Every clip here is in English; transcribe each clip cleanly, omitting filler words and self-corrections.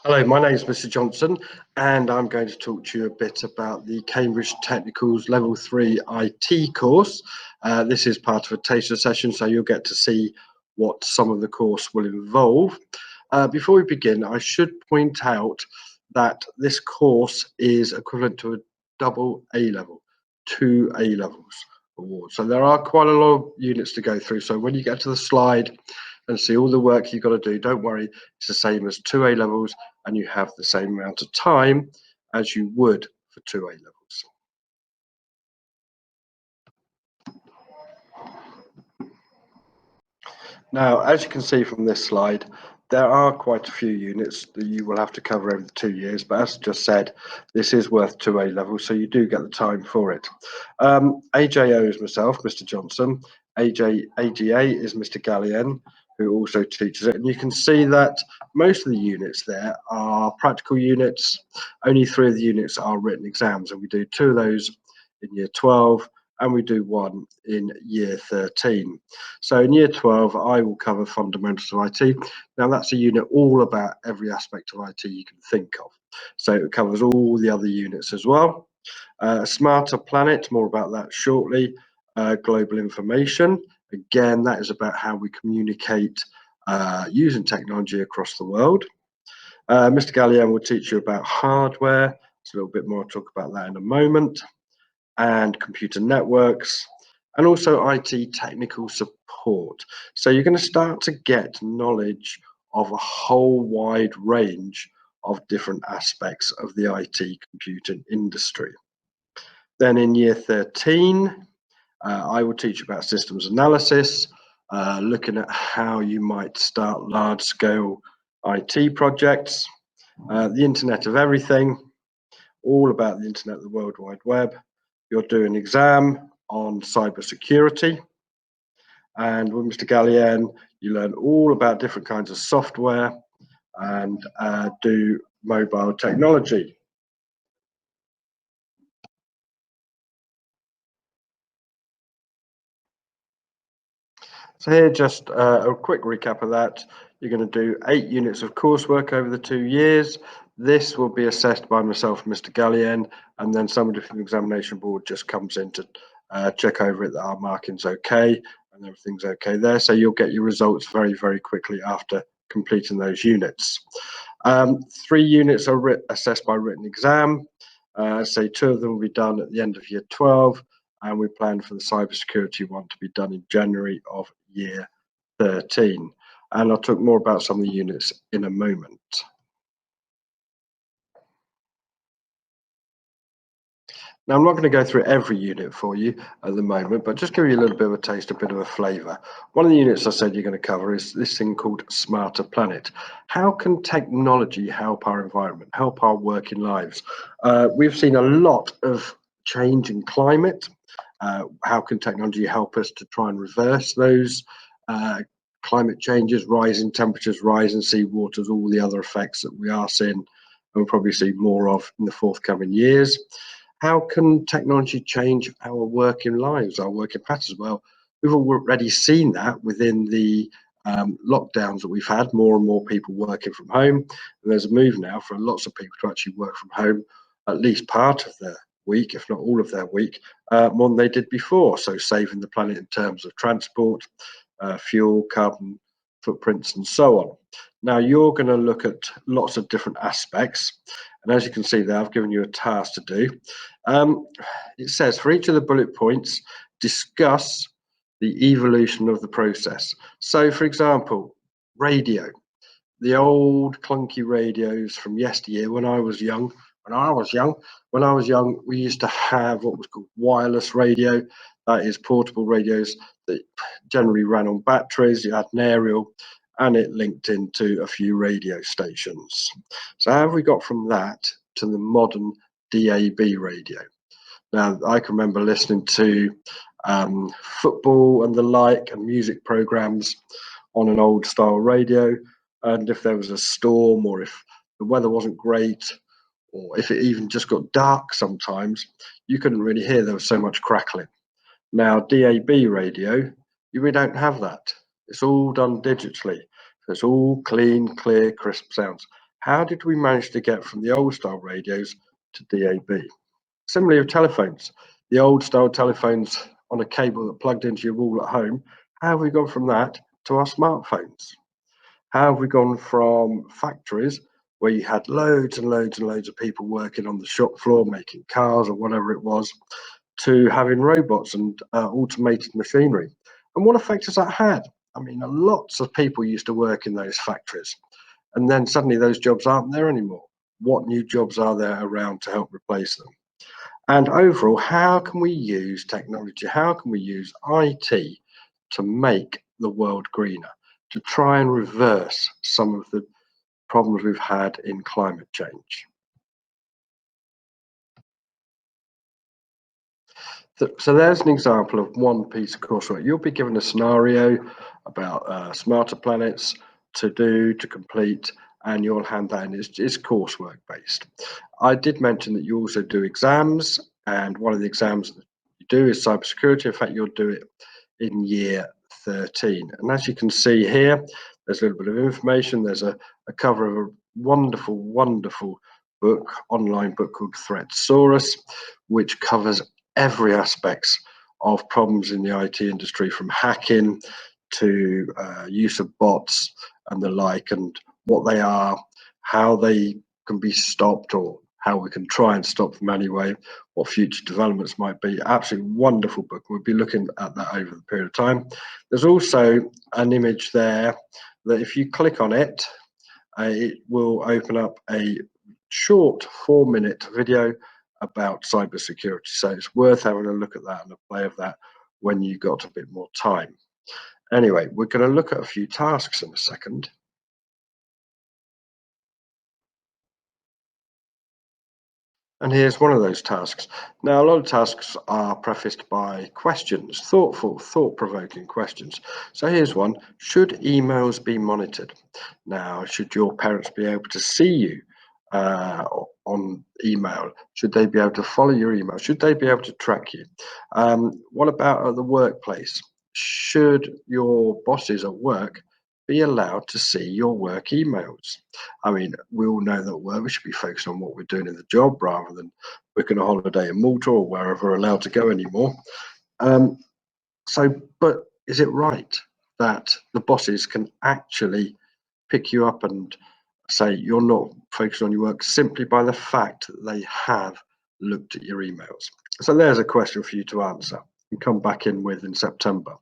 Hello, my name is Mr. Johnson, and I'm going to talk to you a bit about the Cambridge Technicals Level 3 IT course. This is part of a taster session, so you'll get to see what some of the course will involve. Before we begin, I should point out that this course is equivalent to a double A-level, 2 A-levels awards. So there are quite a lot of units to go through. So when you get to the slide and see all the work you've got to do, don't worry, it's the same as 2 A-levels, and you have the same amount of time as you would for 2 A-levels. Now, as you can see from this slide, there are quite a few units that you will have to cover over the 2 years, but as I just said, this is worth 2 A-levels, so you do get the time for it. AJO is myself, Mr. Johnson. AGA is Mr. Gallien, who also teaches it. And you can see that most of the units there are practical units. Only 3 of the units are written exams, and we do 2 of those in year 12, and we do 1 in year 13. So in year 12, I will cover fundamentals of IT. Now that's a unit all about every aspect of IT you can think of. So it covers all the other units as well. Smarter Planet, more about that shortly. Global information, again, that is about how we communicate using technology across the world. Mr. Gallien will teach you about hardware. It's a little bit more, I'll talk about that in a moment. And computer networks, and also IT technical support. So you're going to start to get knowledge of a whole wide range of different aspects of the IT computing industry. Then in year 13, I will teach you about systems analysis, looking at how you might start large-scale IT projects, the Internet of Everything, all about the Internet of the World Wide Web. You'll do an exam on cybersecurity, and with Mr. Gallien, you learn all about different kinds of software and do mobile technology. So here, just a quick recap of that. You're going to do 8 units of coursework over the 2 years. This will be assessed by myself and Mr. Gallien, and then somebody from the examination board just comes in to check over it that our marking's okay and everything's okay there. So you'll get your results very, very quickly after completing those units. 3 units are assessed by written exam. Say 2 of them will be done at the end of year 12, and we plan for the cybersecurity one to be done in January of year 13. And I'll talk more about some of the units in a moment. Now, I'm not going to go through every unit for you at the moment, but just give you a little bit of a taste, a bit of a flavour. One of the units I said you're going to cover is this thing called Smarter Planet. How can technology help our environment, help our working lives? We've seen a lot of change in climate. How can technology help us to try and reverse those climate changes, rising temperatures, rising sea waters, all the other effects that we are seeing and we'll probably see more of in the forthcoming years? How can technology change our working lives, our working patterns? Well, we've already seen that within the lockdowns that we've had, more and more people working from home. And there's a move now for lots of people to actually work from home at least part of their week, if not all of their week, more than they did before. So saving the planet in terms of transport, fuel, carbon footprints, and so on. Now you're going to look at lots of different aspects. And as you can see there, I've given you a task to do. It says for each of the bullet points, discuss the evolution of the process. So for example, radio, the old clunky radios from yesteryear when I was young, we used to have what was called wireless radio. That is portable radios that generally ran on batteries. You had an aerial and it linked into a few radio stations. So how have we got from that to the modern DAB radio? Now, I can remember listening to football and the like and music programs on an old style radio. And if there was a storm or if the weather wasn't great, or if it even just got dark sometimes, you couldn't really hear, there was so much crackling. Now, DAB radio, we don't have that. It's all done digitally. So it's all clean, clear, crisp sounds. How did we manage to get from the old style radios to DAB? Similarly with telephones, the old style telephones on a cable that plugged into your wall at home, how have we gone from that to our smartphones? How have we gone from factories where you had loads and loads and loads of people working on the shop floor making cars or whatever it was, to having robots and automated machinery? And what effect has that had? I mean, lots of people used to work in those factories, and then suddenly those jobs aren't there anymore. What new jobs are there around to help replace them? And overall, how can we use technology? How can we use IT to make the world greener, to try and reverse some of the problems we've had in climate change? So there's an example of one piece of coursework. You'll be given a scenario about smarter planets to complete, and you'll hand that in. It's coursework based. I did mention that you also do exams, and one of the exams that you do is cybersecurity. In fact, you'll do it in year 13. And as you can see here, there's a little bit of information. There's a cover of a wonderful, wonderful book, online book called Threatsaurus, which covers every aspects of problems in the IT industry, from hacking to use of bots and the like, and what they are, how they can be stopped, or how we can try and stop them anyway, what future developments might be. Absolutely wonderful book. We'll be looking at that over the period of time. There's also an image there that if you click on it, it will open up a short 4-minute video about cybersecurity. So it's worth having a look at that and a play of that when you've got a bit more time. Anyway, we're going to look at a few tasks in a second. And here's one of those tasks. Now, a lot of tasks are prefaced by questions, thoughtful, thought-provoking questions. So here's one. Should emails be monitored? Now, should your parents be able to see you on email? Should they be able to follow your email? Should they be able to track you? What about at the workplace? Should your bosses at work be allowed to see your work emails? I mean, we all know that at work we should be focused on what we're doing in the job rather than booking a holiday in Malta or wherever we're allowed to go anymore. But is it right that the bosses can actually pick you up and say you're not focused on your work simply by the fact that they have looked at your emails? So there's a question for you to answer and come back in with in September.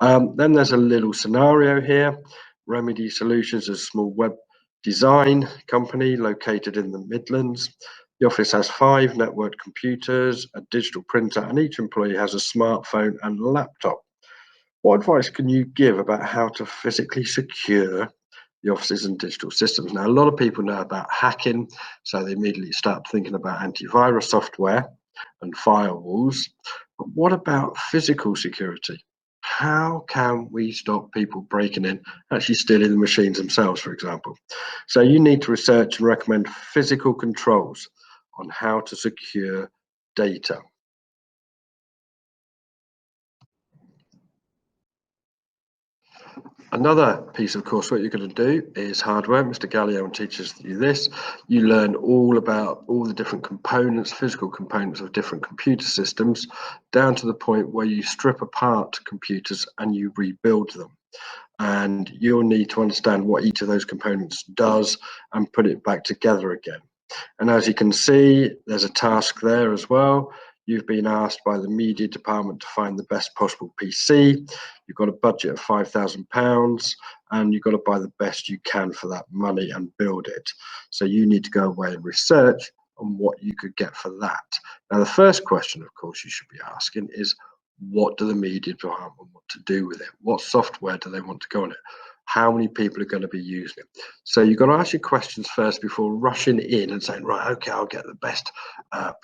Then there's a little scenario here. Remedy Solutions is a small web design company located in the Midlands. The office has 5 networked computers, a digital printer, and each employee has a smartphone and a laptop. What advice can you give about how to physically secure the offices and digital systems? Now, a lot of people know about hacking, so they immediately start thinking about antivirus software and firewalls. But what about physical security? How can we stop people breaking in, actually stealing the machines themselves, for example? So you need to research and recommend physical controls on how to secure data. Another piece of coursework you're going to do is hardware. Mr. Gallion teaches you this. You learn all about all the different components, physical components of different computer systems, down to the point where you strip apart computers and you rebuild them. And you'll need to understand what each of those components does and put it back together again. And as you can see, there's a task there as well. You've been asked by the media department to find the best possible PC. You've got a budget of £5,000 and you've got to buy the best you can for that money and build it. So you need to go away and research on what you could get for that. Now, the first question, of course, you should be asking is, what do the media department want to do with it? What software do they want to go on it? How many people are going to be using it? So you've got to ask your questions first before rushing in and saying, right, okay, I'll get the best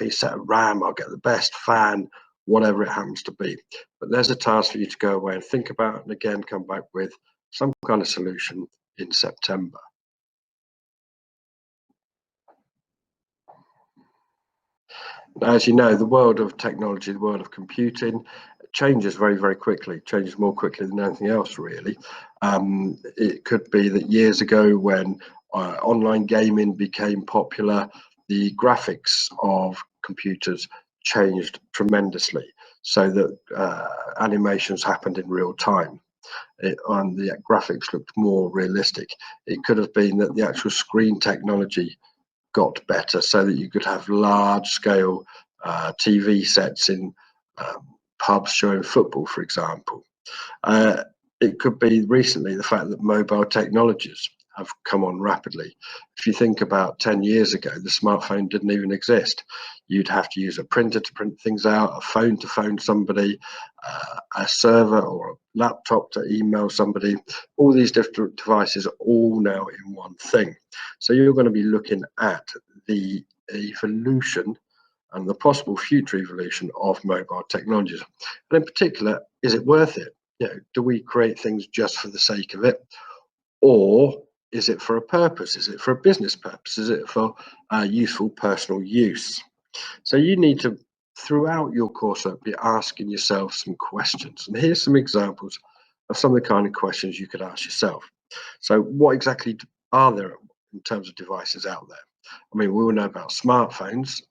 piece set of RAM, I'll get the best fan, whatever it happens to be. But there's a task for you to go away and think about, and again, come back with some kind of solution in September. As you know, the world of technology, the world of computing, changes very, very quickly, changes more quickly than anything else, really. It could be that years ago, when Online gaming became popular. The graphics of computers changed tremendously, so that animations happened in real time. And the graphics looked more realistic. It could have been that the actual screen technology got better, so that you could have large scale TV sets in pubs showing football, for example. Uh, it could be recently the fact that mobile technologies have come on rapidly. If you think about 10 years ago, the smartphone didn't even exist. You'd have to use a printer to print things out, a phone to phone somebody, a server or a laptop to email somebody. All these different devices are all now in one thing. So you're going to be looking at the evolution and the possible future evolution of mobile technologies. And in particular, is it worth it? Do we create things just for the sake of it, or is it for a purpose? Is it for a business purpose? Is it for useful personal use? So you need to, throughout your coursework, be asking yourself some questions. And here's some examples of some of the kind of questions you could ask yourself. So what exactly are there in terms of devices out there? I mean, we all know about smartphones,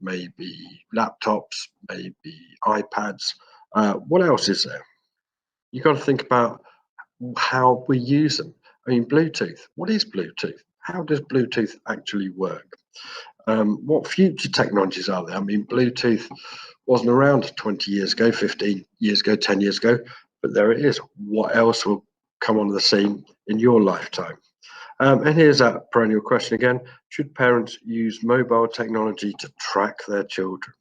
maybe laptops, maybe iPads. What else is there? You've got to think about how we use them. I mean, Bluetooth. What is Bluetooth? How does Bluetooth actually work? What future technologies are there? I mean, Bluetooth wasn't around 20 years ago, 15 years ago, 10 years ago, but there it is. What else will come on the scene in your lifetime? And here's that perennial question again. Should parents use mobile technology to track their children?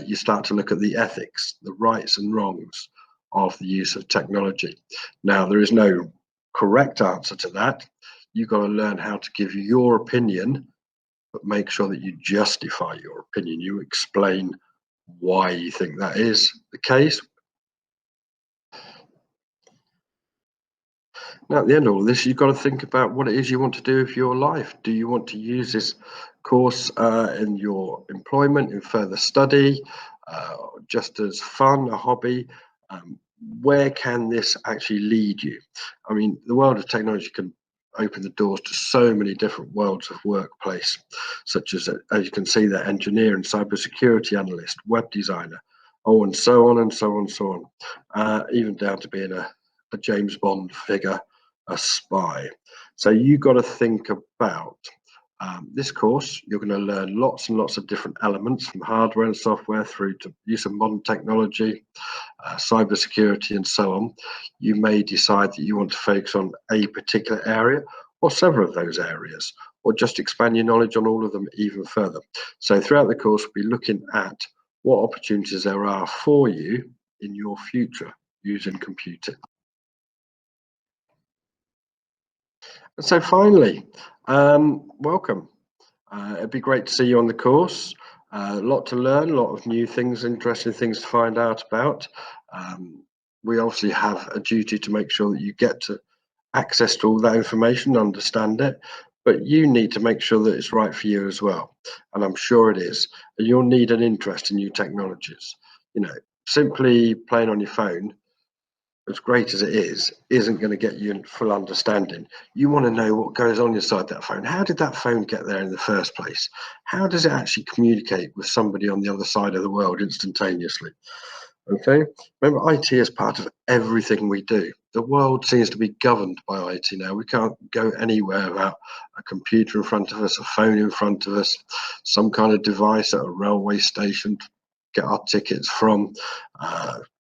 You start to look at the ethics, the rights and wrongs of the use of technology. Now, there is no correct answer to that. You've got to learn how to give your opinion, but make sure that you justify your opinion. You explain why you think that is the case. Now, at the end of all this, you've got to think about what it is you want to do with your life. Do you want to use this course in your employment, in further study, just as fun, a hobby? Where can this actually lead you? I mean, the world of technology can open the doors to so many different worlds of workplace, such as you can see, the engineer and cybersecurity analyst, web designer, oh, and so on and so on and so on, even down to being a James Bond figure, a spy. So you got to think about this course. You're going to learn lots and lots of different elements, from hardware and software through to use of modern technology, cybersecurity, and so on. You may decide that you want to focus on a particular area or several of those areas, or just expand your knowledge on all of them even further. So throughout the course, we'll be looking at what opportunities there are for you in your future using computing. And so finally, welcome. It'd be great to see you on the course. A lot to learn, a lot of new things, interesting things to find out about. We obviously have a duty to make sure that you get to access to all that information, understand it, but you need to make sure that it's right for you as well. And I'm sure it is. And you'll need an interest in new technologies. Simply playing on your phone, as great as it is, isn't going to get you in full understanding. You want to know what goes on inside that phone. How did that phone get there in the first place? How does it actually communicate with somebody on the other side of the world instantaneously? Okay, remember, IT is part of everything we do. The world seems to be governed by IT now. We can't go anywhere without a computer in front of us, a phone in front of us, some kind of device at a railway station to get our tickets from,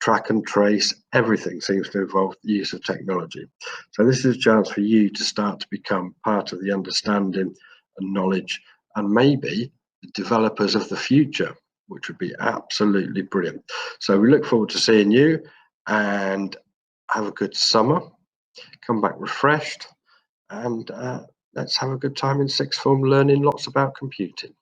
track and trace. Everything seems to involve the use of technology. So this is a chance for you to start to become part of the understanding and knowledge, and maybe the developers of the future, which would be absolutely brilliant. So we look forward to seeing you, and have a good summer. Come back refreshed, and let's have a good time in sixth form learning lots about computing.